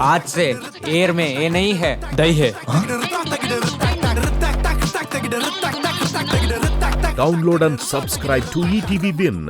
आज से एयर में ये नहीं है, दही है। Download and subscribe to ETV Win.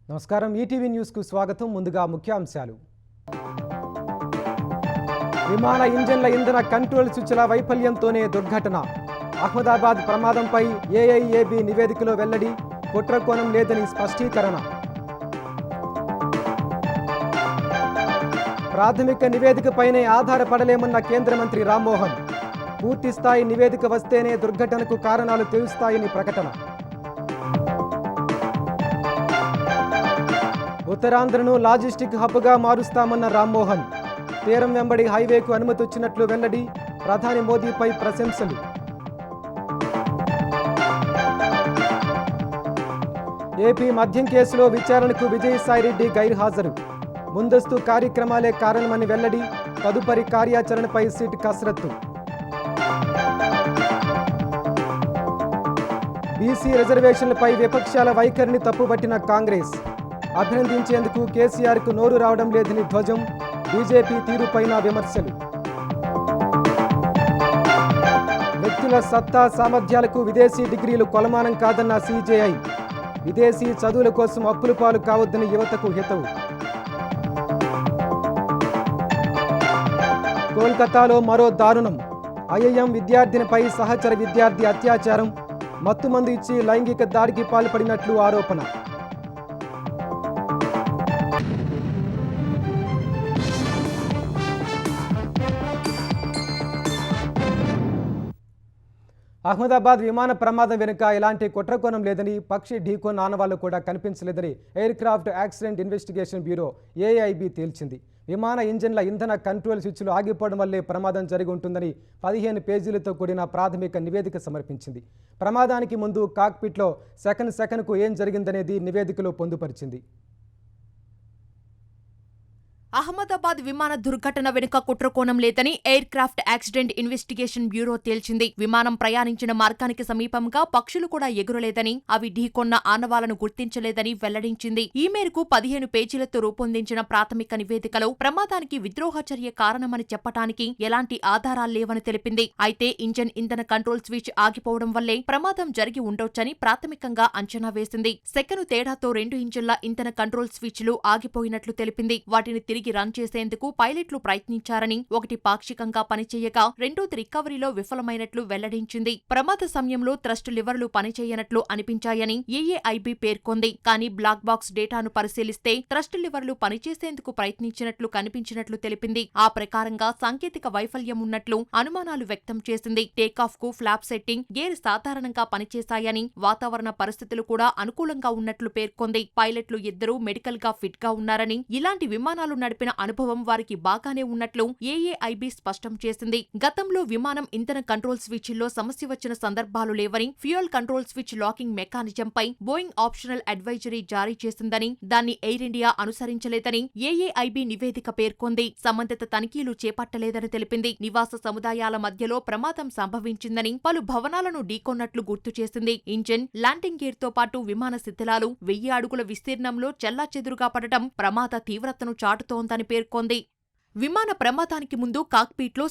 నమస్కారం ఈటీవీ న్యూస్ కు స్వాగతం. ముందుగా ముఖ్యాంశాలు. విమాన ఇంజన్ల ఇంధన కంట్రోల్ స్విచ్ల వైఫల్యంతోనే దుర్ఘటన. అహ్మదాబాద్ ప్రమాదంపై ఏఐఏబీ నివేదికలో వెల్లడి, కుట్రకోణం లేదని స్పష్టీకరణ. ప్రాథమిక నివేదికపైనే ఆధారపడలేమన్న కేంద్ర మంత్రి రామ్మోహన్. పూర్తి స్థాయి నివేదిక వస్తేనే దుర్ఘటనకు కారణాలు తెలుస్తాయని ప్రకటన. ఉత్తరాంధ్రను లాజిస్టిక్ హబ్గా మారుస్తామన్న రామ్మోహన్. తీరం వెంబడి హైవేకు అనుమతి వచ్చినట్లు వెల్లడి, ప్రధాని మోదీపై ప్రశంసలు. ఏపీ మద్యం కేసులో విచారణకు విజయసాయిరెడ్డి గైర్హాజరు. ముందస్తు కార్యక్రమాలే కారణమని వెల్లడి, తదుపరి కార్యాచరణపై సిట్ కసరత్తు. బీసీ రిజర్వేషన్లపై విపక్షాల వైఖరిని తప్పుపట్టిన కాంగ్రెస్. అభినందించేందుకు కేసీఆర్కు నోరు రావడం లేదని ధ్వజం, బీజేపీ తీరుపైన విమర్శలు. వ్యక్తుల సత్తా సామర్థ్యాలకు విదేశీ డిగ్రీలు కొలమానం కాదన్న సీజేఐ. విదేశీ చదువుల కోసం అప్పుల పాలు కావద్దని యువతకు హితవు. కోల్కతాలో మరో దారుణం. ఐఐఎం విద్యార్థినిపై సహచర విద్యార్థి అత్యాచారం, మత్తుమందు ఇచ్చి లైంగిక దాడికి పాల్పడినట్లు ఆరోపణ. అహ్మదాబాద్ విమాన ప్రమాదం వెనుక ఎలాంటి కుట్రకోణం లేదని, పక్షి ఢీకొన్న ఆనవాళ్లు కూడా కనిపించలేదని aircraft accident investigation bureau AIB తేల్చింది. విమాన ఇంజన్ల ఇంధన కంట్రోల్ స్విచ్లు ఆగిపోవడం వల్లే ప్రమాదం జరిగి ఉంటుందని 15 పేజీలతో కూడిన ప్రాథమిక నివేదిక సమర్పించింది. ప్రమాదానికి ముందు కాక్పిట్లో సెకనుకు ఏం జరిగిందనేది నివేదికలో పొందుపరిచింది. అహ్మదాబాద్ విమాన దుర్ఘటన వెనుక కుట్రకోణం లేదని aircraft accident investigation bureau తేల్చింది. విమానం ప్రయాణించిన మార్గానికి సమీపంగా పక్షులు కూడా ఎగురలేదని, అవి ఢీకొన్న ఆనవాలను గుర్తించలేదని వెల్లడించింది. ఈ మేరకు 15 పేజీలతో రూపొందించిన ప్రాథమిక నివేదికలో ప్రమాదానికి విద్రోహ చర్య కారణమని చెప్పటానికి ఎలాంటి ఆధారాలు లేవని తెలిపింది. అయితే ఇంజన్ ఇంధన కంట్రోల్ స్విచ్ ఆగిపోవడం వల్లే ప్రమాదం జరిగి ఉండొచ్చని ప్రాథమికంగా అంచనా వేసింది. సెకను తేడాతో 2 ఇంజన్ల ఇంధన కంట్రోల్ స్విచ్లు ఆగిపోయినట్లు తెలిపింది. వాటిని తిరిగి రన్ చేసేందుకు పైలట్లు ప్రయత్నించారని, ఒకటి పాక్షికంగా పనిచేయగా రెండోది రికవరీలో విఫలమైనట్లు వెల్లడించింది. ప్రమాద సమయంలో థ్రస్ట్ లివర్లు పనిచేయనట్లు అనిపించాయని ఏఏఐబీ పేర్కొంది. కానీ బ్లాక్ బాక్స్ డేటాను పరిశీలిస్తే థ్రస్ట్ లివర్లు పనిచేసేందుకు ప్రయత్నించినట్లు కనిపించినట్లు తెలిపింది. ఆ ప్రకారంగా సాంకేతిక వైఫల్యం ఉన్నట్లు అనుమానాలు వ్యక్తం చేసింది. టేకాఫ్ కు ఫ్లాప్ సెట్టింగ్, గేర్ సాధారణంగా పనిచేశాయని, వాతావరణ పరిస్థితులు కూడా అనుకూలంగా ఉన్నట్లు పేర్కొంది. పైలట్లు ఇద్దరూ మెడికల్ గా ఫిట్ గా ఉన్నారని, ఇలాంటి విమానాలు నడిపిన అనుభవం వారికి బాగానే ఉన్నట్లు ఏఏఐబీ స్పష్టం చేసింది. గతంలో విమానం ఇంధన కంట్రోల్ స్విచ్ల్లో సమస్య వచ్చిన సందర్భాలు లేవని, ఫ్యూయల్ కంట్రోల్ స్విచ్ లాకింగ్ మెకానిజంపై బోయింగ్ ఆప్షనల్ అడ్వైజరీ జారీ చేసిందని, దాన్ని ఎయిర్ ఇండియా అనుసరించలేదని ఏఏఐబీ నివేదిక పేర్కొంది. సంబంధిత తనిఖీలు చేపట్టలేదని తెలిపింది. నివాస సముదాయాల మధ్యలో ప్రమాదం సంభవించిందని, పలు భవనాలను ఢీకొన్నట్లు గుర్తు చేసింది. ఇంజిన్, ల్యాండింగ్ గేర్ తో పాటు విమాన శిథిలాలు 1000 అడుగుల విస్తీర్ణంలో చెల్లాచెదురుగా పడటం ప్రమాద తీవ్రతను చాటుతోందని పేర్కొంది. విమాన ప్రమాదానికి ముందు కాక్పీట్లో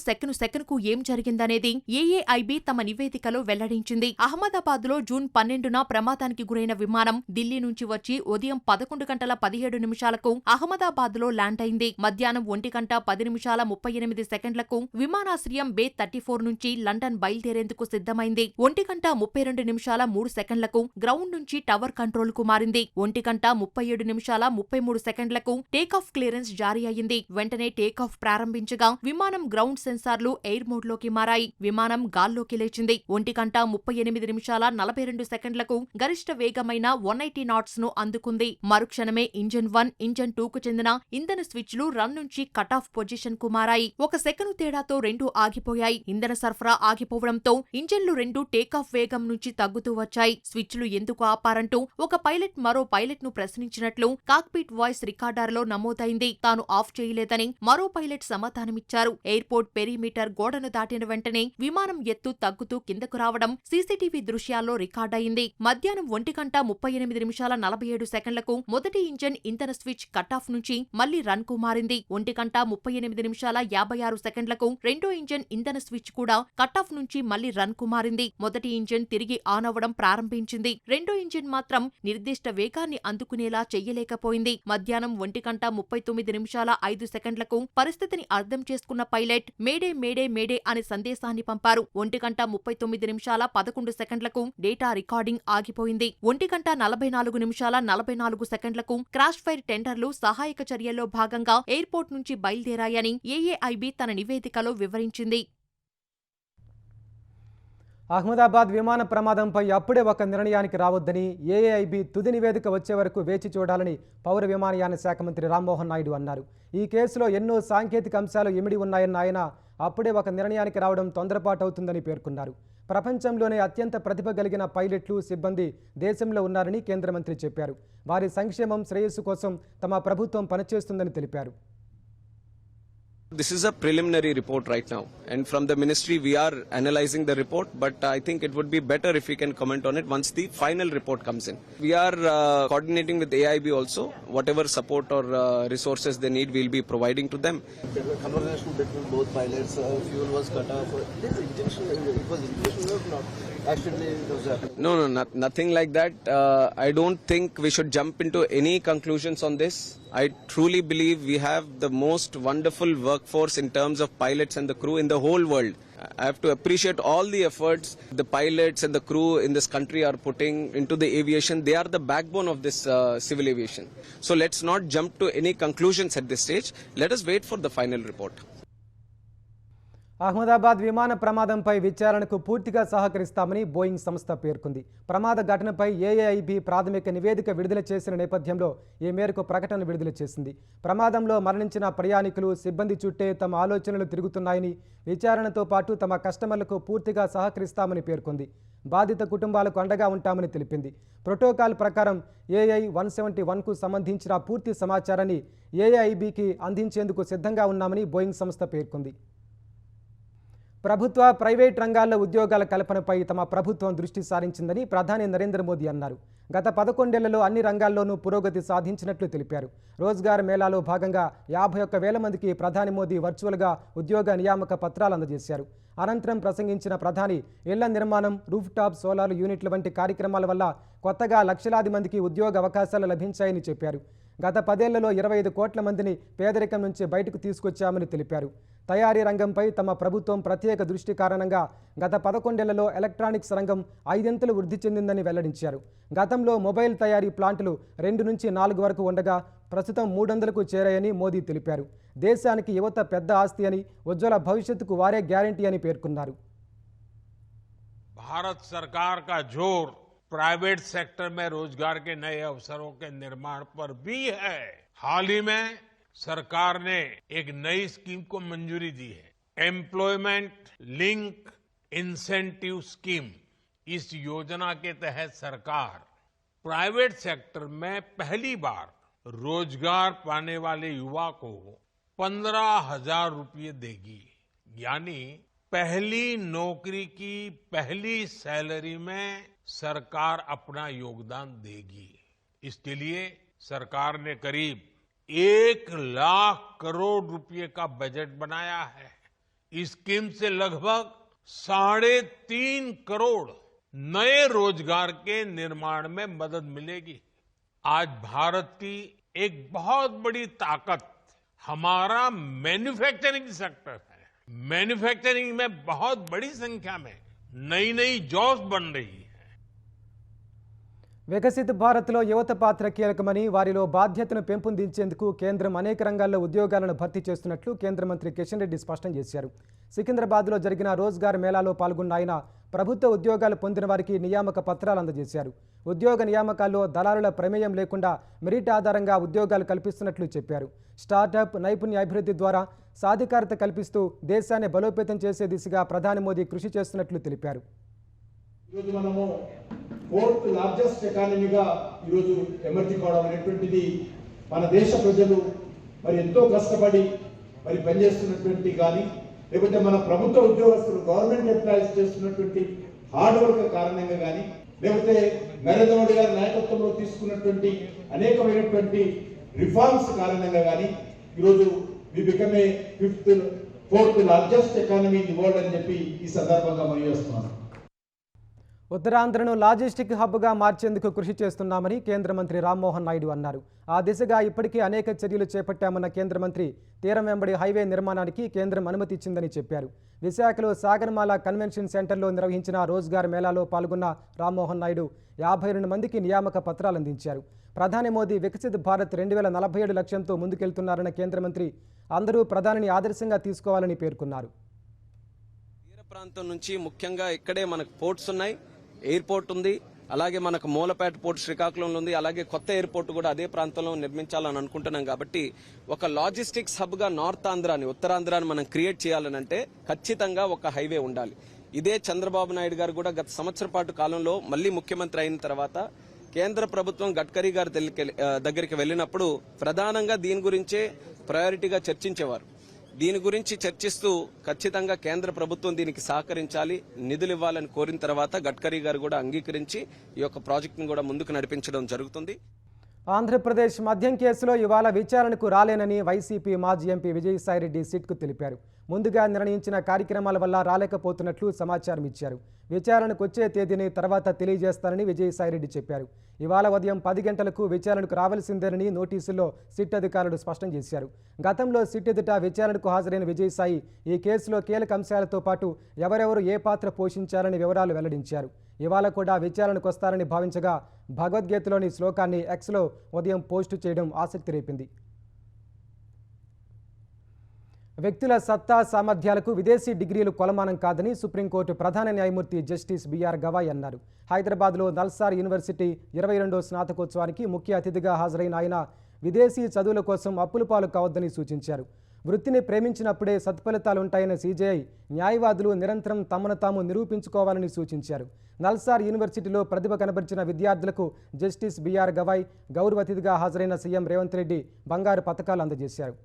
సెకనుకు ఏం జరిగిందనేది ఏఏఐబీ తమ నివేదికలో వెల్లడించింది. అహ్మదాబాద్లో జూన్ 12న ప్రమాదానికి గురైన విమానం ఢిల్లీ నుంచి వచ్చి ఉదయం 11:17 అహ్మదాబాద్లో ల్యాండ్ అయింది. మధ్యాహ్నం 1:10:38 విమానాశ్రయం బే 34 నుంచి లండన్ బయలుదేరేందుకు సిద్ధమైంది. 1:32:03 గ్రౌండ్ నుంచి టవర్ కంట్రోల్ కు మారింది. 1:37:33 టేకాఫ్ క్లియరెన్స్ జారీ అయింది. వెంటనే టేకాఫ్ ప్రారంభించగా విమానం గ్రౌండ్ సెన్సార్లు ఎయిర్ మోడ్లోకి మారాయి. విమానం గాల్లోకి లేచింది. 1:38.42 గరిష్ట వేగమైన 180 knots ను అందుకుంది. మరుక్షణమే ఇంజన్ 1, ఇంజన్ 2కు చెందిన ఇంధన స్విచ్లు రన్ నుంచి కటాఫ్ పొజిషన్ కు మారాయి. 1 సెకను తేడాతో రెండూ ఆగిపోయాయి. ఇంధన సరఫరా ఆగిపోవడంతో ఇంజన్లు రెండు టేకాఫ్ వేగం నుంచి తగ్గుతూ వచ్చాయి. స్విచ్లు ఎందుకు ఆపారంటూ ఒక పైలట్ మరో పైలట్ ను ప్రశ్నించినట్లు కాక్పిట్ వాయిస్ రికార్డర్లో నమోదైంది. తాను ఆఫ్ చేయలేదని మరో పైలట్ సమాధానమిచ్చారు. ఎయిర్పోర్ట్ పెరిమీటర్ గోడను దాటిన వెంటనే విమానం ఎత్తు తగ్గుతూ కిందకు రావడం సీసీటీవీ దృశ్యాల్లో రికార్డయింది. మధ్యాహ్నం 1:38.47 మొదటి ఇంజన్ ఇంధన స్విచ్ కటాఫ్ నుంచి మళ్లీ రన్ కు మారింది. 1:38.56 రెండో ఇంజన్ ఇంధన స్విచ్ కూడా కటాఫ్ నుంచి మళ్లీ రన్ కు మారింది. మొదటి ఇంజన్ తిరిగి ఆన్ అవ్వడం ప్రారంభించింది. రెండో ఇంజన్ మాత్రం నిర్దిష్ట వేగాన్ని అందుకునేలా చెయ్యలేకపోయింది. మధ్యాహ్నం 1:39.05 పరిస్థితిని అర్థం చేసుకున్న పైలట్ మేడే మేడే మేడే అనే సందేశాన్ని పంపారు. 1:39.11 డేటా రికార్డింగ్ ఆగిపోయింది. 1:44.44 క్రాష్ ఫైర్ టెండర్లు సహాయక చర్యల్లో భాగంగా ఎయిర్పోర్ట్ నుంచి బయలుదేరాయని ఏఏఐబీ తన నివేదికలో వివరించింది. అహ్మదాబాద్ విమాన ప్రమాదంపై అప్పుడే ఒక నిర్ణయానికి రావద్దని ఏఐబీ తుది నివేదిక వచ్చే వరకు వేచి చూడాలని పౌర విమానయాన శాఖ మంత్రి రామ్మోహన్ నాయుడు అన్నారు. ఈ కేసులో ఎన్నో సాంకేతిక అంశాలు ఇమిడి ఉన్నాయన్న ఆయన అప్పుడే ఒక నిర్ణయానికి రావడం తొందరపాటు అవుతుందని పేర్కొన్నారు. ప్రపంచంలోనే అత్యంత ప్రతిభ కలిగిన పైలట్లు, సిబ్బంది దేశంలో ఉన్నారని కేంద్ర మంత్రి చెప్పారు. వారి సంక్షేమం, శ్రేయస్సు కోసం తమ ప్రభుత్వం పనిచేస్తుందని తెలిపారు. This is a preliminary report right now, and from the ministry we are analyzing the report, but I think it would be better if we can comment on it once the final report comes in. We are coordinating with AIB also. Whatever support or resources they need, we'll be providing to them. There was conversation between both pilots. Fuel was cut off. This intentional. It was intentional or not? Actually, it was happening. No, nothing like that. I don't think we should jump into any conclusions on this. I truly believe we have the most wonderful workforce in terms of pilots and the crew in the whole world. I have to appreciate all the efforts the pilots and the crew in this country are putting into the aviation. They are the backbone of this civil aviation. So let's not jump to any conclusions at this stage. Let us wait for the final report. Ahmedabad విమాన ప్రమాదంపై విచారణకు పూర్తిగా సహకరిస్తామని Boeing సంస్థ పేర్కొంది. ప్రమాద ఘటనపై ఏఐబీ ప్రాథమిక నివేదిక విడుదల చేసిన నేపథ్యంలో ఈ మేరకు ప్రకటన విడుదల చేసింది. ప్రమాదంలో మరణించిన ప్రయాణికులు, సిబ్బంది చుట్టే తమ ఆలోచనలు తిరుగుతున్నాయని, విచారణతో పాటు తమ కస్టమర్లకు పూర్తిగా సహకరిస్తామని పేర్కొంది. బాధిత కుటుంబాలకు అండగా ఉంటామని తెలిపింది. ప్రోటోకాల్ ప్రకారం AI-171కు సంబంధించిన పూర్తి సమాచారాన్ని ఏఐబీకి అందించేందుకు సిద్ధంగా ఉన్నామని బోయింగ్ సంస్థ పేర్కొంది. ప్రభుత్వ, ప్రైవేట్ రంగాల్లో ఉద్యోగాల కల్పనపై తమ ప్రభుత్వం దృష్టి సారించిందని ప్రధాని నరేంద్ర మోదీ అన్నారు. గత 11 ఏళ్లలో అన్ని రంగాల్లోనూ పురోగతి సాధించినట్లు తెలిపారు. రోజ్గార్ మేళాలో భాగంగా 51,000 మందికి ప్రధాని మోదీ వర్చువల్గా ఉద్యోగ నియామక పత్రాలు అందజేశారు. అనంతరం ప్రసంగించిన ప్రధాని ఇళ్ల నిర్మాణం, రూఫ్ టాప్ సోలార్ యూనిట్ల వంటి కార్యక్రమాల వల్ల కొత్తగా లక్షలాది మందికి ఉద్యోగ అవకాశాలు లభించాయని చెప్పారు. గత 10 ఏళ్లలో 25 కోట్ల మందిని పేదరికం నుంచి బయటకు తీసుకొచ్చామని తెలిపారు. తయారీ రంగంపై తమ ప్రభుత్వం ప్రత్యేక దృష్టి కారణంగా గత 11 ఏళ్లలో ఎలక్ట్రానిక్స్ రంగం 5 అంతలు వృద్ధి చెందిందని వెల్లడించారు. గతంలో మొబైల్ తయారీ ప్లాంటులు 2 నుంచి 4 వరకు ఉండగా ప్రస్తుతం 300కు చేరాయని మోదీ తెలిపారు. దేశానికి యువత పెద్ద ఆస్తి అని, ఉజ్వల భవిష్యత్తుకు వారే గ్యారెంటీ అని పేర్కొన్నారు. भारत सरकार का जोर प्राइवेट सेक्टर में रोजगार के नए अवसरों के निर्माण पर भी है। हाल ही में सरकार ने एक नई स्कीम को मंजूरी दी है, एम्प्लॉयमेंट लिंक इंसेंटिव स्कीम। इस योजना के तहत सरकार प्राइवेट सेक्टर में पहली बार रोजगार पाने वाले युवा को 15,000 रुपये देगी, यानी पहली नौकरी की पहली सैलरी में सरकार अपना योगदान देगी। इसके लिए सरकार ने करीब 1 लाख करोड़ रुपए का बजट बनाया है। इस स्कीम से लगभग 3.5 करोड़ नए रोजगार के निर्माण में मदद मिलेगी। आज भारत की एक बहुत बड़ी ताकत हमारा मैन्युफैक्चरिंग सेक्टर है। मैन्युफैक्चरिंग में बहुत बड़ी संख्या में नई नई जॉब्स बन रही है। వికసిత్ భారత్లో యువత పాత్ర కీలకమని, వారిలో బాధ్యతను పెంపొందించేందుకు కేంద్రం అనేక రంగాల్లో ఉద్యోగాలను భర్తీ చేస్తున్నట్లు కేంద్ర మంత్రి కిషన్ రెడ్డి స్పష్టం చేశారు. సికింద్రాబాద్లో జరిగిన రోజ్గార్ మేళాలో పాల్గొన్న ఆయన ప్రభుత్వ ఉద్యోగాలు పొందిన వారికి నియామక పత్రాలు అందజేశారు. ఉద్యోగ నియామకాల్లో దళారుల ప్రమేయం లేకుండా మెరిట్ ఆధారంగా ఉద్యోగాలు కల్పిస్తున్నట్లు చెప్పారు. స్టార్టప్ నైపుణ్య అభివృద్ధి ద్వారా సాధికారత కల్పిస్తూ దేశాన్ని బలోపేతం చేసే దిశగా ప్రధాని మోదీ కృషి చేస్తున్నట్లు తెలిపారు. ఈరోజు మనము 4th లార్జెస్ట్ ఎకానమీగా ఈరోజు ఎమర్జీ కావడం అనేటువంటిది మన దేశ ప్రజలు మరి ఎంతో కష్టపడి మరి పనిచేస్తున్నటువంటి కానీ, లేకపోతే మన ప్రభుత్వ ఉద్యోగస్తులు గవర్నమెంట్ ఎంప్లాయీస్ చేస్తున్నటువంటి హార్డ్ వర్క్ కారణంగా కానీ, లేకపోతే నరేంద్ర మోడీ గారి నాయకత్వంలో తీసుకున్నటువంటి అనేకమైనటువంటి రిఫార్మ్స్ కారణంగా కానీ ఈరోజు we become a 4th largest economy in the world అని చెప్పి ఈ సందర్భంగా మనం చేస్తున్నాను. ఉత్తరాంధ్రను లాజిస్టిక్ హబ్గా మార్చేందుకు కృషి చేస్తున్నామని కేంద్ర మంత్రి రామ్మోహన్ నాయుడు అన్నారు. ఆ దిశగా ఇప్పటికే అనేక చర్యలు చేపట్టామన్న కేంద్ర మంత్రి తీరం వెంబడి హైవే నిర్మాణానికి కేంద్రం అనుమతి ఇచ్చిందని చెప్పారు. విశాఖలో సాగర్మాల కన్వెన్షన్ సెంటర్లో నిర్వహించిన రోజ్గార్ మేళాలో పాల్గొన్న రామ్మోహన్ నాయుడు 52 మందికి నియామక పత్రాలు అందించారు. ప్రధాని మోదీ వికసిత్ భారత్ 2047 లక్ష్యంతో ముందుకెళ్తున్నారన్న కేంద్ర మంత్రి అందరూ ప్రధానిని ఆదర్శంగా తీసుకోవాలని పేర్కొన్నారు. తీర ప్రాంతం నుంచి ముఖ్యంగా ఇక్కడే మనకు పోర్ట్స్ ఉన్నాయి, ఎయిర్పోర్ట్ ఉంది, అలాగే మనకు మూలపేట పోర్ట్ శ్రీకాకుళంలో ఉంది, అలాగే కొత్త ఎయిర్పోర్ట్ కూడా అదే ప్రాంతంలో నిర్మించాలని అనుకుంటున్నాం. కాబట్టి ఒక లాజిస్టిక్స్ హబ్ గా నార్త్ ఆంధ్రాని ఉత్తరాంధ్రాని మనం క్రియేట్ చేయాలనంటే ఖచ్చితంగా ఒక హైవే ఉండాలి. ఇదే చంద్రబాబు నాయుడు గారు కూడా గత సంవత్సర పాటు కాలంలో మళ్లీ ముఖ్యమంత్రి అయిన తర్వాత కేంద్ర ప్రభుత్వం గడ్కరీ గారి దగ్గరికి వెళ్ళినప్పుడు ప్రధానంగా దీని గురించే ప్రయారిటీగా చర్చించేవారు. దీని గురించి చర్చిస్తూ ఖచ్చితంగా కేంద్ర ప్రభుత్వం దీనికి సహకరించాలి, నిధులు ఇవ్వాలని కోరిన తర్వాత గడ్కరీ గారు కూడా అంగీకరించి ఈ యొక్క ప్రాజెక్టును కూడా ముందుకు నడిపించడం జరుగుతుంది. ఆంధ్రప్రదేశ్ మద్యం కేసులో ఇవాళ విచారణకు రాలేనని వైసీపీ మాజీ ఎంపీ విజయసాయిరెడ్డి సిట్కు తెలిపారు. ముందుగా నిర్ణయించిన కార్యక్రమాల వల్ల రాలేకపోతున్నట్లు సమాచారం ఇచ్చారు. విచారణకు వచ్చే తేదీని తర్వాత తెలియజేస్తారని విజయసాయిరెడ్డి చెప్పారు. ఇవాళ ఉదయం 10 గంటలకు విచారణకు రావాల్సిందేనని నోటీసుల్లో సిట్ అధికారులు స్పష్టం చేశారు. గతంలో సిట్ ఎదుట విచారణకు హాజరైన విజయసాయి ఈ కేసులో కీలక అంశాలతో పాటు ఎవరెవరు ఏ పాత్ర పోషించారని వివరాలు వెల్లడించారు. ఇవాళ కూడా విచారణకు వస్తారని భావించగా భగవద్గీతలోని శ్లోకాన్ని ఎక్స్లో ఉదయం పోస్టు చేయడం ఆసక్తి రేపింది. వ్యక్తుల సత్తా సామర్థ్యాలకు విదేశీ డిగ్రీలు కొలమానం కాదని సుప్రీంకోర్టు ప్రధాన న్యాయమూర్తి జస్టిస్ బిఆర్ గవాయ్ అన్నారు. హైదరాబాద్లో నల్సార్ యూనివర్సిటీ 22వ స్నాతకోత్సవానికి ముఖ్య అతిథిగా హాజరైన ఆయన విదేశీ చదువుల కోసం అప్పుల పాలు కావద్దని సూచించారు. వృత్తిని ప్రేమించినప్పుడే సత్ఫలితాలుంటాయన్న సీజేఐ న్యాయవాదులు నిరంతరం తమను తాము నిరూపించుకోవాలని సూచించారు. నల్సార్ యూనివర్సిటీలో ప్రతిభ కనబరిచిన విద్యార్థులకు జస్టిస్ బిఆర్ గవాయ్ గౌరవ అతిథిగా హాజరైన సీఎం రేవంత్ రెడ్డి బంగారు పతకాలు అందజేశారు.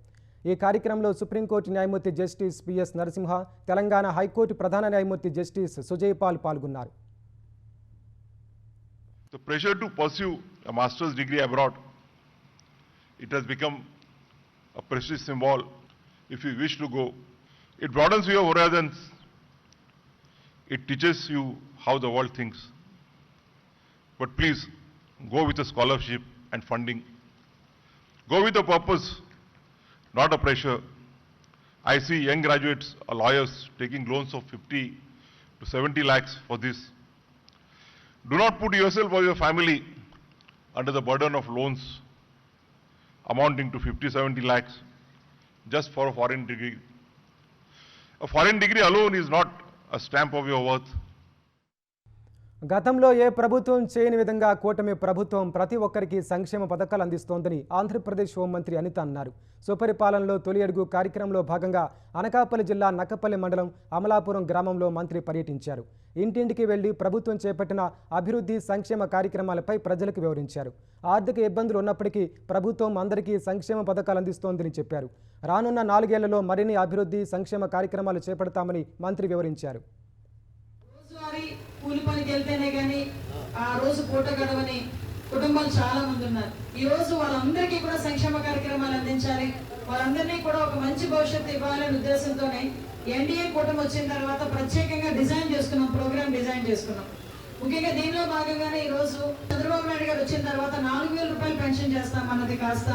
ఈ కార్యక్రమంలో సుప్రీంకోర్టు న్యాయమూర్తి justice PS Narasimha, Telangana high court ప్రధాన న్యాయమూర్తి జస్టిస్ సుజయ్ పాల్ పాల్గొన్నారు. The pressure to pursue a master's degree abroad, it has become a precious symbol if you wish to go. It broadens your horizons. It teaches you how the world thinks. But please, go with a scholarship and funding. Go with a purpose, not a pressure. I see young graduates or lawyers taking loans of 50 to 70 lakhs for this. Do not put yourself or your family under the burden of loans amounting to 50-70 lakhs just for a foreign degree. A foreign degree alone is not a stamp of your worth. గతంలో ఏ ప్రభుత్వం చేయని విధంగా కూటమి ప్రభుత్వం ప్రతి ఒక్కరికి సంక్షేమ పథకాలు అందిస్తోందని ఆంధ్రప్రదేశ్ హోంమంత్రి అనిత అన్నారు. సుపరిపాలనలో తొలి అడుగు కార్యక్రమంలో భాగంగా అనకాపల్లి జిల్లా నక్కపల్లి మండలం అమలాపురం గ్రామంలో మంత్రి పర్యటించారు. ఇంటింటికి వెళ్లి ప్రభుత్వం చేపట్టిన అభివృద్ధి సంక్షేమ కార్యక్రమాలపై ప్రజలకు వివరించారు. ఆర్థిక ఇబ్బందులు ఉన్నప్పటికీ ప్రభుత్వం అందరికీ సంక్షేమ పథకాలు అందిస్తోందని చెప్పారు. రానున్న 4 ఏళ్లలో మరిన్ని అభివృద్ధి సంక్షేమ కార్యక్రమాలు చేపడతామని మంత్రి వివరించారు. కూలి పనికి వెళ్తేనే కానీ ఆ రోజు పూట గడవని కుటుంబాలు చాలా మంది ఉన్నారు. ఈ రోజు వాళ్ళందరికీ కూడా సంక్షేమ కార్యక్రమాలు అందించాలి, వాళ్ళందరినీ కూడా ఒక మంచి భవిష్యత్తు ఇవ్వాలనే ఉద్దేశంతోనే ఎన్డీఏ కూటమి వచ్చిన తర్వాత ప్రత్యేకంగా డిజైన్ చేసుకున్నాం, ప్రోగ్రామ్ డిజైన్ చేసుకున్నాం. ముఖ్యంగా దీనిలో భాగంగానే ఈ రోజు చంద్రబాబు నాయుడు గారు వచ్చిన తర్వాత 4,000 రూపాయలు పెన్షన్ చేస్తామన్నది కాస్త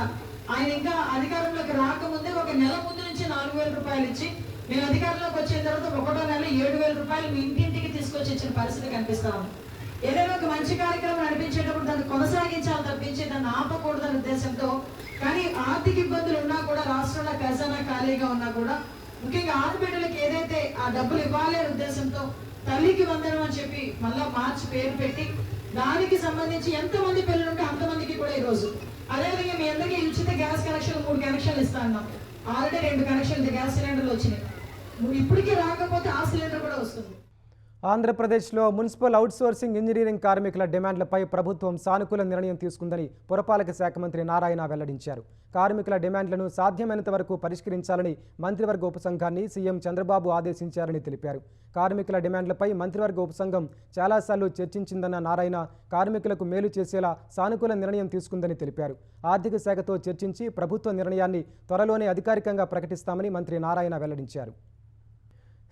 ఆయన ఇంకా అధికారంలోకి రాకముందే ఒక నెల ముందు నుంచి 4,000 రూపాయలు ఇచ్చి మేము అధికారంలోకి వచ్చిన తర్వాత 1వ నెల 7,000 రూపాయలు మీ ఇంటింటికి తీసుకొచ్చి ఇచ్చిన పరిస్థితి కనిపిస్తా ఉంది. ఏదైనా ఒక మంచి కార్యక్రమం నడిపించేటప్పుడు దాన్ని కొనసాగించాలి తప్పించి దాన్ని ఆపకూడదనే ఉద్దేశంతో, కానీ ఆర్థిక ఇబ్బందులు ఉన్నా కూడా, రాష్ట్రంలో ఖజానా ఖాళీగా ఉన్నా కూడా, ముఖ్యంగా ఆడబిడ్డలకు ఏదైతే ఆ డబ్బులు ఇవ్వాలి అనే ఉద్దేశంతో తల్లికి వందనం అని చెప్పి మళ్ళా మార్చి పేరు పెట్టి దానికి సంబంధించి ఎంతమంది పిల్లలు ఉంటే అంతమందికి కూడా ఈరోజు, అదేవిధంగా మీ అందరికీ ఉచిత గ్యాస్ కనెక్షన్ 3 కనెక్షన్లు ఇస్తా ఉన్నాం. ఆల్రెడీ 2 కనెక్షన్లు గ్యాస్ సిలిండర్లు వచ్చినాయి. ఇప్పటికీ రాకపోతే ఆ సిలిండర్ కూడా వస్తుంది. ఆంధ్రప్రదేశ్లో మున్సిపల్ అవుట్సోర్సింగ్ ఇంజనీరింగ్ కార్మికుల డిమాండ్లపై ప్రభుత్వం సానుకూల నిర్ణయం తీసుకుందని పురపాలక శాఖ మంత్రి నారాయణ వెల్లడించారు. కార్మికుల డిమాండ్లను సాధ్యమైనంత వరకు పరిష్కరించాలని మంత్రివర్గ ఉపసంఘాన్ని సీఎం చంద్రబాబు ఆదేశించారని తెలిపారు. కార్మికుల డిమాండ్లపై మంత్రివర్గ ఉపసంఘం చాలాసార్లు చర్చించిందన్న నారాయణ కార్మికులకు మేలు చేసేలా సానుకూల నిర్ణయం తీసుకుందని తెలిపారు. ఆర్థిక శాఖతో చర్చించి ప్రభుత్వ నిర్ణయాన్ని త్వరలోనే అధికారికంగా ప్రకటిస్తామని మంత్రి నారాయణ వెల్లడించారు.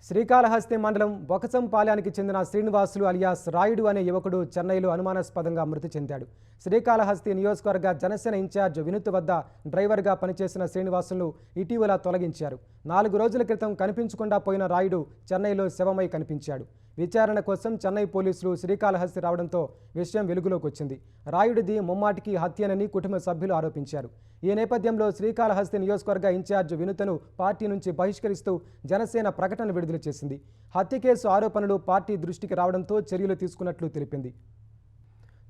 శ్రీకాళహస్తి మండలం బొకసంపాలెనికి చెందిన శ్రీనివాసులు అలియాస్ రాయుడు అనే యువకుడు చెన్నైలో అనుమానాస్పదంగా మృతి చెందాడు. శ్రీకాళహస్తి నియోజకవర్గ జనసేన ఇన్ఛార్జ్ వినుత్ వద్ద డ్రైవర్గా పనిచేసిన శ్రీనివాసులను ఇటీవల తొలగించారు. 4 రోజుల క్రితం కనిపించకుండా పోయిన రాయుడు చెన్నైలో శవమై కనిపించాడు. విచారణ కోసం చెన్నై పోలీసులు శ్రీకాళహస్తి రావడంతో విషయం వెలుగులోకి వచ్చింది. రాయుడిది ముమ్మాటికి హత్యనని కుటుంబ సభ్యులు ఆరోపించారు. ఈ నేపథ్యంలో శ్రీకాళహస్తి నియోజకవర్గ ఇన్ఛార్జ్ వినుతను పార్టీ నుంచి బహిష్కరిస్తూ జనసేన ప్రకటన విడుదల చేసింది. హత్య కేసు ఆరోపణలు పార్టీ దృష్టికి రావడంతో చర్యలు తీసుకున్నట్లు తెలిపింది.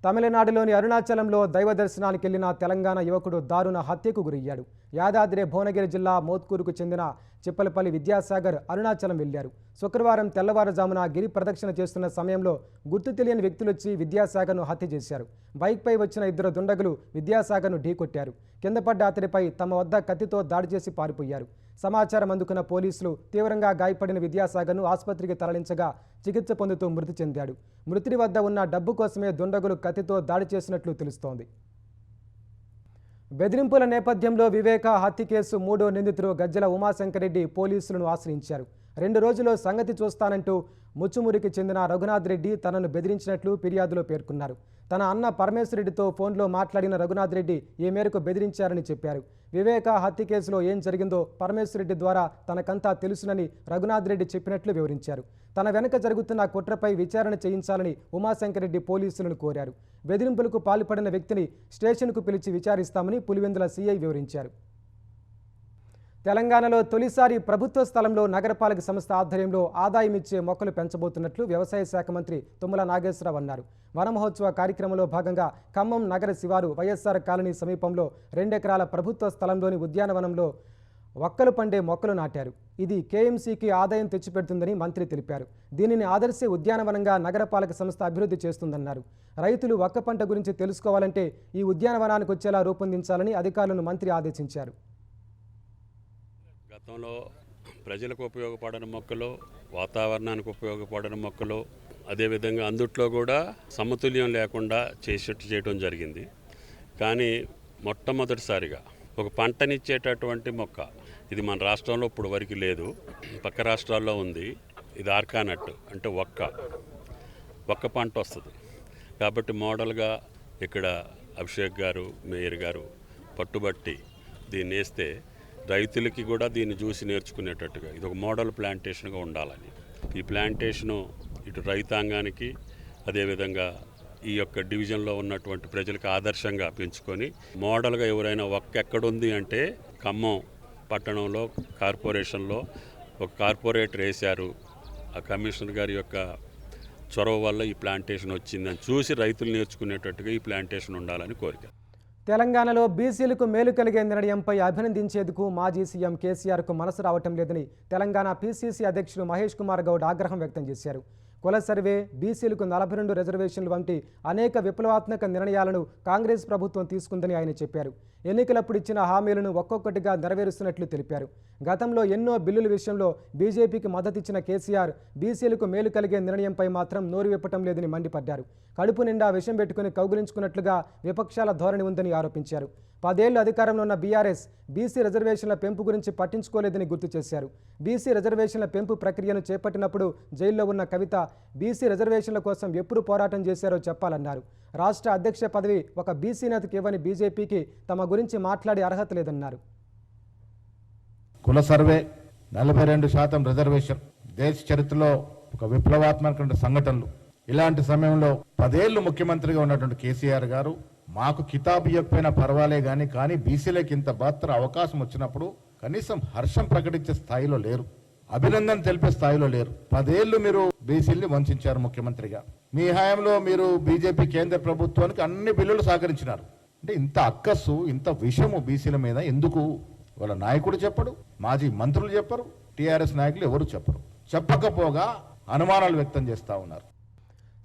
తమిళనాడులోని అరుణాచలంలో దైవ దర్శనానికి వెళ్లిన తెలంగాణ యువకుడు దారుణ హత్యకు గురయ్యాడు. యాదాద్రి భువనగిరి జిల్లా మోత్కూరుకు చెందిన చిప్పలపల్లి విద్యాసాగర్ అరుణాచలం వెళ్లారు. శుక్రవారం తెల్లవారుజామున గిరి ప్రదక్షిణ చేస్తున్న సమయంలో గుర్తు తెలియని వ్యక్తులొచ్చి విద్యాసాగర్ను హత్య చేశారు. బైక్పై వచ్చిన 2 దుండగులు విద్యాసాగర్ను ఢీకొట్టారు. కింద పడ్డ అతడిపై తమ వద్ద కత్తితో దాడి చేసి పారిపోయారు. సమాచారం అందుకున్న పోలీసులు తీవ్రంగా గాయపడిన విద్యాసాగర్ను ఆసుపత్రికి తరలించగా చికిత్స పొందుతూ మృతి చెందాడు. మృతుడి వద్ద ఉన్న డబ్బు కోసమే దుండగులు కత్తితో దాడి చేసినట్లు తెలుస్తోంది. బెదిరింపుల నేపథ్యంలో వివేక హత్య కేసు 3వ నిందితుడు గజ్జల ఉమాశంకరెడ్డి పోలీసులను ఆశ్రయించారు. 2 రోజుల్లో సంగతి చూస్తానంటూ ముచ్చుమురికి చెందిన రఘునాథ్ రెడ్డి తనను బెదిరించినట్లు ఫిర్యాదులో పేర్కొన్నారు. తన అన్న పరమేశ్వరరెడ్డితో ఫోన్లో మాట్లాడిన రఘునాథ్ రెడ్డి ఈ మేరకు బెదిరించారని చెప్పారు. వివేక హత్య కేసులో ఏం జరిగిందో పరమేశ్వరరెడ్డి ద్వారా తనకంతా తెలుసునని రఘునాథ్ రెడ్డి చెప్పినట్లు వివరించారు. తన వెనుక జరుగుతున్న కుట్రపై విచారణ చేయించాలని ఉమాశంకరెడ్డి పోలీసులను కోరారు. బెదిరింపులకు పాల్పడిన వ్యక్తిని స్టేషన్కు పిలిచి విచారిస్తామని పులివెందుల సీఐ వివరించారు. తెలంగాణలో తొలిసారి ప్రభుత్వ స్థలంలో నగరపాలక సంస్థ ఆధ్వర్యంలో ఆదాయం ఇచ్చే మొక్కలు పెంచబోతున్నట్లు వ్యవసాయ శాఖ మంత్రి తుమ్మల నాగేశ్వరరావు అన్నారు. వన మహోత్సవ కార్యక్రమంలో భాగంగా ఖమ్మం నగర శివారు వైఎస్ఆర్ కాలనీ సమీపంలో 2 ఎకరాల ప్రభుత్వ స్థలంలోని ఉద్యానవనంలో ఒక్కలు పండే మొక్కలు నాటారు. ఇది కేఎంసీకి ఆదాయం తెచ్చిపెడుతుందని మంత్రి తెలిపారు. దీనిని ఆదర్శ ఉద్యానవనంగా నగరపాలక సంస్థ అభివృద్ధి చేస్తుందన్నారు. రైతులు ఒక్క పంట గురించి తెలుసుకోవాలంటే ఈ ఉద్యానవనానికి వచ్చేలా రూపొందించాలని అధికారులను మంత్రి ఆదేశించారు. గతంలో ప్రజలకు ఉపయోగపడని మొక్కలు, వాతావరణానికి ఉపయోగపడని మొక్కలు, అదేవిధంగా అందుట్లో కూడా సమతుల్యం లేకుండా చేయడం జరిగింది. కానీ మొట్టమొదటిసారిగా ఒక పంటనిచ్చేటటువంటి మొక్క ఇది మన రాష్ట్రంలో ఇప్పుడు వరకు లేదు, పక్క రాష్ట్రాల్లో ఉంది. ఇది ఆర్కానట్ అంటే ఒక్క పంట వస్తుంది. కాబట్టి మోడల్గా ఇక్కడ అభిషేక్ గారు, మేయర్ గారు పట్టుబట్టి దీన్ని వేస్తే రైతులకి కూడా దీన్ని చూసి నేర్చుకునేటట్టుగా ఇది ఒక మోడల్ ప్లాంటేషన్గా ఉండాలని, ఈ ప్లాంటేషను ఇటు రైతాంగానికి అదేవిధంగా ఈ యొక్క డివిజన్లో ఉన్నటువంటి ప్రజలకు ఆదర్శంగా పెంచుకొని మోడల్గా ఎవరైనా ఒక్క ఎక్కడుంది అంటే ఖమ్మం పట్టణంలో కార్పొరేషన్లో ఒక కార్పొరేటర్ వేశారు. ఆ కమిషనర్ గారి యొక్క చొరవ వల్ల ఈ ప్లాంటేషన్ వచ్చిందని చూసి రైతులు నేర్చుకునేటట్టుగా ఈ ప్లాంటేషన్ ఉండాలని కోరిక. తెలంగాణలో బీసీలకు మేలు కలిగే నిర్ణయంపై అభినందించేందుకు మాజీ సీఎం కేసీఆర్కు మనసు రావటం లేదని తెలంగాణ పీసీసీ అధ్యక్షుడు మహేష్ కుమార్ గౌడ్ ఆగ్రహం వ్యక్తం చేశారు. కుల సర్వే, బీసీలకు 42 రిజర్వేషన్లు వంటి అనేక విప్లవాత్మక నిర్ణయాలను కాంగ్రెస్ ప్రభుత్వం తీసుకుందని ఆయన చెప్పారు. ఎన్నికలప్పుడు ఇచ్చిన హామీలను ఒక్కొక్కటిగా నెరవేరుస్తున్నట్లు తెలిపారు. గతంలో ఎన్నో బిల్లుల విషయంలో బీజేపీకి మద్దతిచ్చిన కేసీఆర్ బీసీలకు మేలు కలిగే నిర్ణయంపై మాత్రం నోరు విప్పటం లేదని మండిపడ్డారు. కడుపు నిండా విషం పెట్టుకుని కౌగులించుకున్నట్లుగా విపక్షాల ధోరణి ఉందని ఆరోపించారు. 10 ఏళ్లు అధికారంలో ఉన్న బీఆర్ఎస్ బీసీ రిజర్వేషన్ల పెంపు గురించి పట్టించుకోలేదని గుర్తు చేశారు. బీసీ రిజర్వేషన్ల పెంపు ప్రక్రియను చేపట్టినప్పుడు జైల్లో ఉన్న కవిత బీసీ రిజర్వేషన్ల కోసం ఎప్పుడు పోరాటం చేశారో చెప్పాలన్నారు. రాష్ట్ర అధ్యక్ష పదవి ఒక బీసీ నేతకు ఇవ్వని బీజేపీకి తమ గురించి మాట్లాడే అర్హత లేదన్నారు. కుల సర్వే, 42% రిజర్వేషన్ దేశ చరిత్రలో ఒక విప్లవాత్మక సంఘటనలు. ఇలాంటి సమయంలో 10 ఏళ్లు ముఖ్యమంత్రిగా ఉన్నటువంటి కేసీఆర్ గారు మాకు కితాబు ఇవ్వకపోయినా పర్వాలే కానీ బీసీలకు ఇంత మాత్రం అవకాశం వచ్చినప్పుడు కనీసం హర్షం ప్రకటించే స్థాయిలో లేరు, అభినందన తెలిపే స్థాయిలో లేరు. 10 ఏళ్లు మీరు బీసీల్ని వంచారు ముఖ్యమంత్రిగా. మీ హయాంలో మీరు బీజేపీ కేంద్ర ప్రభుత్వానికి అన్ని బిల్లులు సహకరించినారు. అంటే ఇంత అక్కస్సు, ఇంత విషము బీసీల మీద ఎందుకు? వాళ్ళ నాయకుడు చెప్పడు, మాజీ మంత్రులు చెప్పరు, టీఆర్ఎస్ నాయకులు ఎవరు చెప్పరు. చెప్పకపోగా అనుమానాలు వ్యక్తం చేస్తూ ఉన్నారు.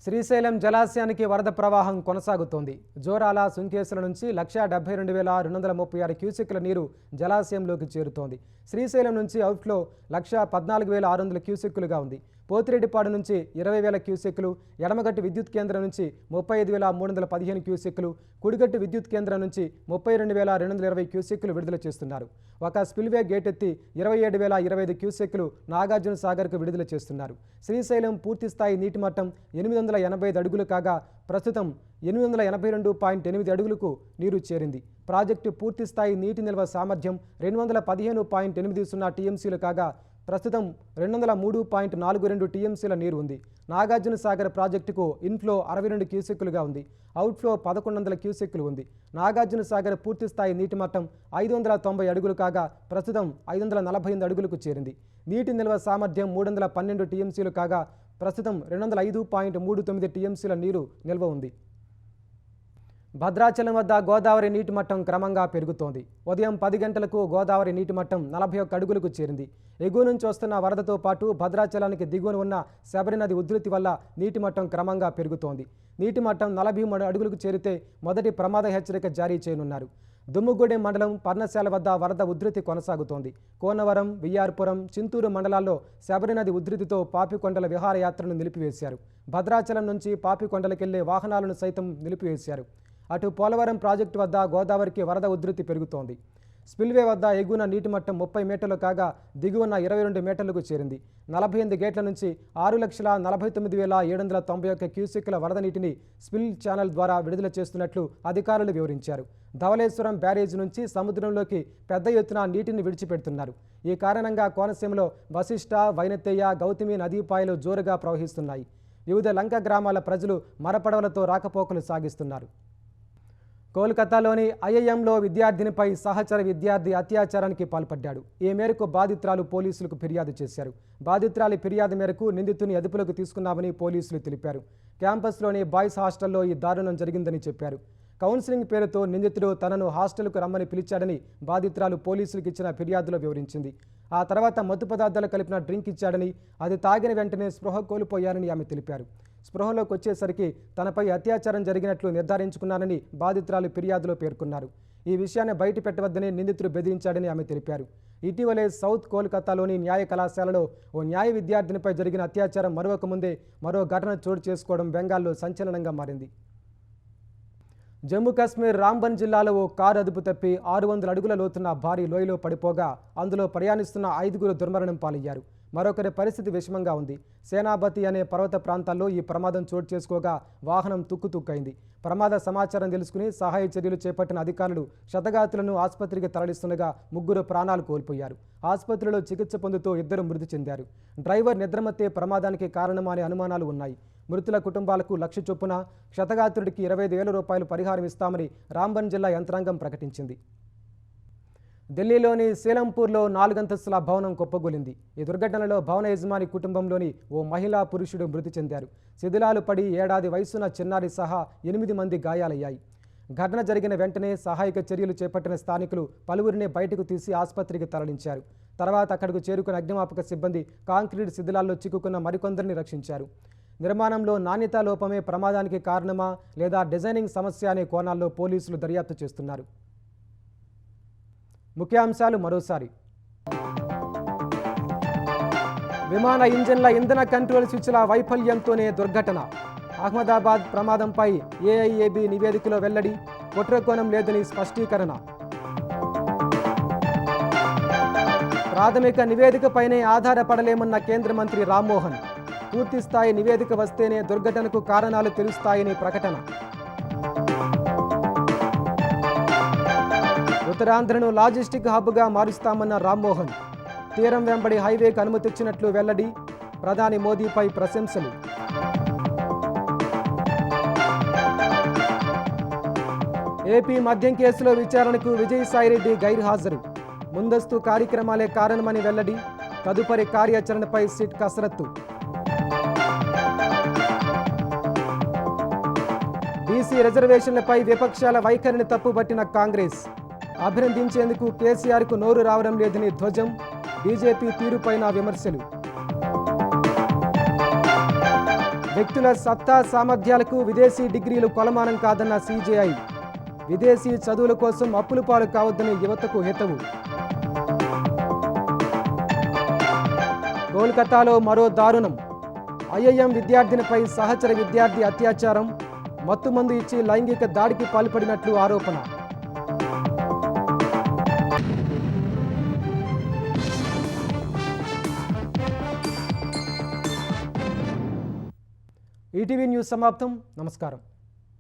శ్రీశైలం జలాశయానికి వరద ప్రవాహం కొనసాగుతోంది. జోరాల, సుంకేసుల నుంచి 1,72,236 క్యూసెక్ల నీరు జలాశయంలోకి చేరుతోంది. శ్రీశైలం నుంచి అవుట్ఫ్లో 1,14,600 క్యూసెక్కులుగా ఉంది. పోతిరెడ్డిపాడు నుంచి 20,000 క్యూసెక్కులు, ఎడమగట్టు విద్యుత్ కేంద్రం నుంచి 35,315 క్యూసెక్కులు, కుడిగట్టు విద్యుత్ కేంద్రం నుంచి 32,220 క్యూసెక్కులు విడుదల చేస్తున్నారు. ఒక స్పిల్వే గేట్ ఎత్తి 27,025 క్యూసెక్కులు నాగార్జున సాగర్కు విడుదల చేస్తున్నారు. శ్రీశైలం పూర్తిస్థాయి నీటి మట్టం 885 అడుగులు కాగా ప్రస్తుతం 882.8 అడుగులకు నీరు చేరింది. ప్రాజెక్టు పూర్తిస్థాయి నీటి నిల్వ సామర్థ్యం 215.80 టీఎంసీలు కాగా ప్రస్తుతం 203.42 టీఎంసీల నీరు ఉంది. నాగార్జున సాగర్ ప్రాజెక్టుకు ఇన్ఫ్లో 62 క్యూసెక్కులుగా ఉంది. అవుట్ఫ్లో 1,100 క్యూసెక్కులు ఉంది. నాగార్జున సాగర్ పూర్తిస్థాయి నీటి మట్టం 590 అడుగులు కాగా ప్రస్తుతం 548 అడుగులకు చేరింది. నీటి నిల్వ సామర్థ్యం 312 టీఎంసీలు కాగా ప్రస్తుతం 205.39 టీఎంసీల నీరు నిల్వ ఉంది. భద్రాచలం వద్ద గోదావరి నీటి మట్టం క్రమంగా పెరుగుతోంది. ఉదయం 10 గంటలకు గోదావరి నీటి మట్టం 41 అడుగులకు చేరింది. ఎగువ నుంచి వస్తున్న వరదతో పాటు భద్రాచలానికి దిగువన ఉన్న శబరి నది ఉధృతి వల్ల నీటి మట్టం క్రమంగా పెరుగుతోంది. నీటి మట్టం 43 అడుగులకు చేరితే మొదటి ప్రమాద హెచ్చరిక జారీ చేయనున్నారు. దుమ్ముగూడెం మండలం పర్ణశాల వద్ద వరద ఉధృతి కొనసాగుతోంది. కోనవరం, వియ్యార్పురం, చింతూరు మండలాల్లో శబరి నది ఉధృతితో పాపికొండల విహారయాత్రను నిలిపివేశారు. భద్రాచలం నుంచి పాపికొండలకెళ్లే వాహనాలను సైతం నిలిపివేశారు. అటు పోలవరం ప్రాజెక్టు వద్ద గోదావరికి వరద ఉధృతి పెరుగుతోంది. స్పిల్వే వద్ద ఎగువన నీటి మట్టం 30 మీటర్లు కాగా దిగువన 22 మీటర్లకు చేరింది. 48 గేట్ల నుంచి 6,49,791 క్యూసెక్కుల వరద నీటిని స్పిల్ ఛానల్ ద్వారా విడుదల చేస్తున్నట్లు అధికారులు వివరించారు. ధవళేశ్వరం బ్యారేజ్ నుంచి సముద్రంలోకి పెద్ద ఎత్తున నీటిని విడిచిపెడుతున్నారు. ఈ కారణంగా కోనసీమలో వశిష్ట, వైనతేయ, గౌతమి నదీపాయలు జోరుగా ప్రవహిస్తున్నాయి. వివిధ లంక గ్రామాల ప్రజలు మరపడవలతో రాకపోకలు సాగిస్తున్నారు. కోల్కతాలోని ఐఐఎంలో విద్యార్థినిపై సహచర విద్యార్థి అత్యాచారానికి పాల్పడ్డాడు. ఈ మేరకు బాధితురాలు పోలీసులకు ఫిర్యాదు చేశారు. బాధితురాలి ఫిర్యాదు మేరకు నిందితుని అదుపులోకి తీసుకున్నామని పోలీసులు తెలిపారు. క్యాంపస్లోని బాయ్స్ హాస్టల్లో ఈ దారుణం జరిగిందని చెప్పారు. కౌన్సిలింగ్ పేరుతో నిందితుడు తనను హాస్టల్కు రమ్మని పిలిచాడని బాధితురాలు పోలీసులకు ఇచ్చిన ఫిర్యాదులో వివరించింది. ఆ తర్వాత మత్తు పదార్థాలు కలిపిన డ్రింక్ ఇచ్చాడని, అది తాగిన వెంటనే స్పృహ కోల్పోయారని ఆమె తెలిపారు. స్పృహలోకి వచ్చేసరికి తనపై అత్యాచారం జరిగినట్లు నిర్ధారించుకున్నానని బాధితురాలు ఫిర్యాదులో పేర్కొన్నారు. ఈ విషయాన్ని బయట పెట్టవద్దని నిందితుడు బెదిరించాడని ఆమె తెలిపారు. ఇటీవలే సౌత్ కోల్కతాలోని న్యాయ కళాశాలలో ఓ న్యాయ విద్యార్థినిపై జరిగిన అత్యాచారం మరొక ముందే మరో ఘటన చోటు చేసుకోవడం బెంగాల్లో సంచలనంగా మారింది. జమ్మూ కాశ్మీర్ రాంబన్ జిల్లాలో ఓ కారు అదుపు తప్పి 600 అడుగుల లోతున్న భారీ లోయలో పడిపోగా అందులో ప్రయాణిస్తున్న 5గురు దుర్మరణం పాలయ్యారు. మరొకరి పరిస్థితి విషమంగా ఉంది. సేనాపతి అనే పర్వత ప్రాంతాల్లో ఈ ప్రమాదం చోటు చేసుకోగా వాహనం తుక్కుతుక్కైంది. ప్రమాద సమాచారం తెలుసుకుని సహాయ చర్యలు చేపట్టిన అధికారులు క్షతగాతులను ఆసుపత్రికి తరలిస్తుండగా 3 ప్రాణాలు కోల్పోయారు. ఆసుపత్రిలో చికిత్స పొందుతూ 2 మృతి చెందారు. డ్రైవర్ నిద్రమత్తే ప్రమాదానికి కారణమా అనే అనుమానాలు ఉన్నాయి. మృతుల కుటుంబాలకు 1,00,000 చొప్పున, క్షతగాత్రుడికి 25,000 రూపాయలు పరిహారం ఇస్తామని రాంబన్ జిల్లా యంత్రాంగం ప్రకటించింది. ఢిల్లీలోని సీలంపూర్లో 4 అంతస్తుల భవనం కుప్పగూలింది. ఈ దుర్ఘటనలో భవన యజమాని కుటుంబంలోని ఓ మహిళా పురుషుడు మృతి చెందారు. శిథిలాలు పడి ఏడాది వయసున్న చిన్నారి సహా 8 మంది గాయాలయ్యాయి. ఘటన జరిగిన వెంటనే సహాయక చర్యలు చేపట్టిన స్థానికులు పలువురిని బయటకు తీసి ఆసుపత్రికి తరలించారు. తర్వాత అక్కడకు చేరుకున్న అగ్నిమాపక సిబ్బంది కాంక్రీట్ శిథిలాల్లో చిక్కుకున్న మరికొందరిని రక్షించారు. నిర్మాణంలో నాణ్యతా లోపమే ప్రమాదానికి కారణమా లేదా డిజైనింగ్ సమస్య అనే కోణాల్లో పోలీసులు దర్యాప్తు చేస్తున్నారు. ముఖ్యాంశాలు మరోసారి. విమాన ఇంజన్ల ఇంధన కంట్రోల్ స్విచ్ల వైఫల్యంతోనే దుర్ఘటన. అహ్మదాబాద్ ప్రమాదంపై ఏఐఏబీ నివేదికలో వెల్లడి, కుట్రకోణం లేదని స్పష్టీకరణ. ప్రాథమిక నివేదికపైనే ఆధారపడలేమన్న కేంద్ర మంత్రి రామ్మోహన్. పూర్తిస్థాయి నివేదిక వస్తేనే దుర్ఘటనకు కారణాలు తెలుస్తాయని ప్రకటన. ఉత్తరాంధ్రను లాజిస్టిక్ హబ్గా మారుస్తామన్న రామ్మోహన్. తీరం వెంబడి హైవేకు అనుమతిచ్చినట్లు వెల్లడి. ప్రధాని మోదీపై ప్రశంసలు. ఏపీ మద్యం కేసులో విచారణకు విజయసాయిరెడ్డి గైర్హాజరు. ముందస్తు కార్యక్రమాలే కారణమని వెల్లడి. తదుపరి కార్యాచరణపై సిట్ కసరత్తు. బీసీ రిజర్వేషన్లపై విపక్షాల వైఖరిని తప్పుబట్టిన కాంగ్రెస్. అభినందించేందుకు కేసీఆర్కు నోరు రావడం లేదని ధ్వజం. బీజేపీ తీరుపైన విమర్శలు. వ్యక్తుల సత్తా సామర్థ్యాలకు విదేశీ డిగ్రీలు కొలమానం కాదన్న సీజేఐ. విదేశీ చదువుల కోసం అప్పుల పాలు కావద్దని యువతకు హితవు. కోల్కతాలో మరో దారుణం. ఐఐఎం విద్యార్థినిపై సహచర విద్యార్థి అత్యాచారం. మత్తుమందు ఇచ్చి లైంగిక దాడికి పాల్పడినట్లు ఆరోపణ. ఈటీవీ న్యూస్ సమాప్తం. నమస్కారం.